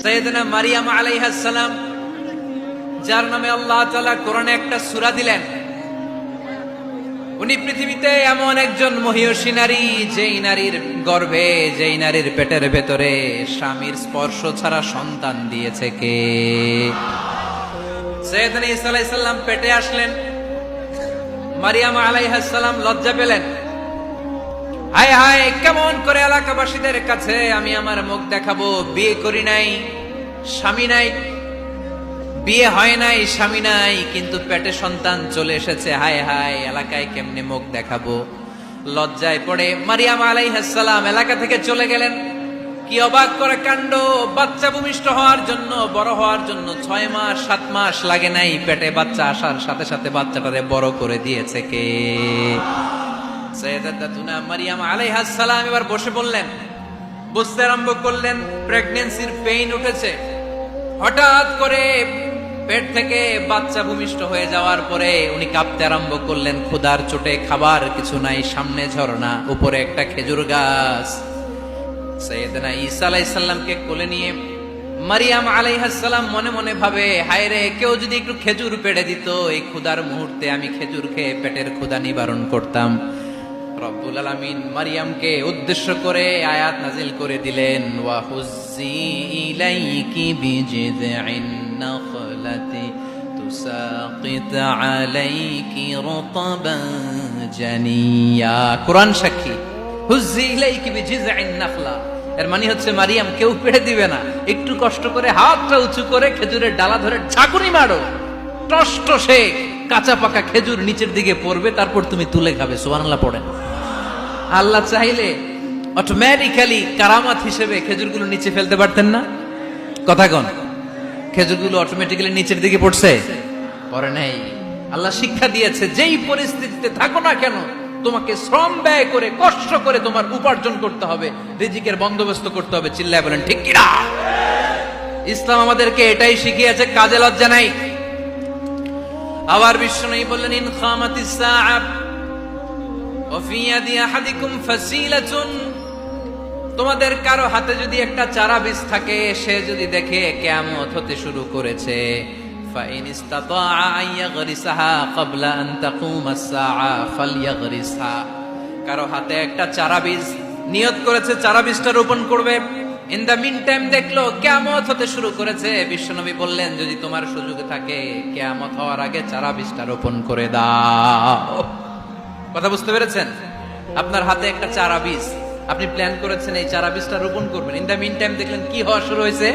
সাইয়েদনা মারিয়াম আলাইহিস সালাম, যার নামে আল্লাহ তাআলা কোরআনে একটা সূরা দিলেন, উনি পৃথিবীতে এমন একজন মহিয়সী নারী, যেই নারীর গর্ভে, যেই নারীর পেটের ভেতরে স্বামীর স্পর্শ ছাড়া সন্তান দিয়েছে কে? সাইয়েদনা ঈসা আলাইহিস সালাম পেটে আসলেন। মারিয়াম আলাইহিস সালাম লজ্জা পেলেন। হায় হায়, কেমন করে এলাকাবাসীদের কাছে আমি আমার মুখ দেখাবো? বিয়ে করি নাই, স্বামী নাই, বিয়ে হয় নাই, স্বামী নাই, কিন্তু পেটে সন্তান চলে এসেছে। হায় হায়, এলাকায় কেমনে মুখ দেখাবো? লজ্জায় পড়ে মারিয়াম আলাইহিস সালাম এলাকা থেকে চলে গেলেন। কি অবাক করে কাণ্ড! বাচ্চা ভূমিষ্ঠ হওয়ার জন্য, বড় হওয়ার জন্য 6 মাস 7 মাস লাগে নাই, পেটে বাচ্চা আসার সাথে সাথে বাচ্চাটারে বড় করে দিয়েছে কে? সাইয়েদাতুনা মারিয়াম আলাইহিস সালাম এবার বসে বললেন, বুঝতে আরম্ভ করলেন প্রেগন্যান্সির পেইন উঠেছে। হঠাৎ করে পেট থেকে বাচ্চা ভূমিষ্ঠ হয়ে যাওয়ার পরে উনি কাঁপতে আরম্ভ করলেন। ক্ষুধার চোটে খাবার কিছু নাই, সামনে ঝর্ণা, উপরে একটা খেজুর গাছ। সাইয়েদনা ঈসা আলাইহিস সালামকে কোলে নিয়ে মারিয়াম আলাইহিস সালাম মনে মনে ভাবে, হায় রে, কেউ যদি একটু খেজুর পেড়ে দিত, এই ক্ষুধার মুহূর্তে আমি খেজুর খেয়ে পেটের ক্ষুধা নিবারণ করতাম। রব্বুল আলামিন মারিয়ামকে উদ্দেশ্য করে আয়াত নাজিল করে দিলেন, ওয়া হুজ্জি ইলাইকি বিজিযইন নাখলাতি তুসাকিত আলাইকি রতবান জানিয়া। কোরআন সাক্ষী, হুজ্জি ইলাইকি বিজিযইন নাখলা, এর মানে হচ্ছে মারিয়াম, কেউ পেড়ে দিবে না, একটু কষ্ট করে হাতটা উঁচু করে খেজুরের ডালা ধরে ঝাঁকুনি মারো, টস টসে কাঁচা পাকা খেজুর নিচের দিকে পড়বে, তারপর তুমি তুলে খাবে। সুবহানাল্লাহ পড়েন। আল্লাহ চাইলে অটোমেটিক্যালি কারামাত হিসেবে খেজুরগুলো নিচে ফেলতে পারতেন না? কথা কন, খেজুরগুলো অটোমেটিক্যালি নিচের দিকে পড়ছে? পড়ে নাই। আল্লাহ শিক্ষা দিয়েছে, যেই পরিস্থিতিতে থাকো না কেন, তোমাকে শ্রম ব্যয় করে, কষ্ট করে তোমার উপার্জন করতে হবে, রিজিকের বন্দোবস্ত করতে হবে। চিল্লায় বলেন ঠিক কিনা? ইসলাম আমাদেরকে এটাই শিখিয়েছে, কাজে লজ্জা নাই। আবার বিশ্বনবী বললেন, ইন খামাতিস সাআ ওয়া ফি ইয়াদি আহাদিকুম ফাসিলাতুন, তোমাদের কারো হাতে যদি একটা চারা বীজ থাকে, সে যদি দেখে কিয়ামত হতে শুরু করেছে, ফাইন ইসতাতাআ আন ইয়াগরিসাহা ক্বাবলা আন তাকুমাস সাআ ফালইয়াগরিসহা। কারো হাতে একটা চারা বীজ নিয়ত করেছে, চারা বীজটা রোপণ করবে, ইন দা মিন টাইম দেখলো কিয়ামত হতে শুরু করেছে, বিশ্বনবী বললেন, যদি তোমার সুযোগ থাকে কিয়ামত হওয়ার আগে চারা বীজটা রোপণ করে দাও। কথা বুঝতে পেরেছেন? আপনার হাতে একটা চারা বীজ, আপনি প্ল্যান করেছেন এই চারা বীজটা রোপণ করবেন, ইন দা মিন টাইম দেখলেন কি হওয়া শুরু হয়েছে?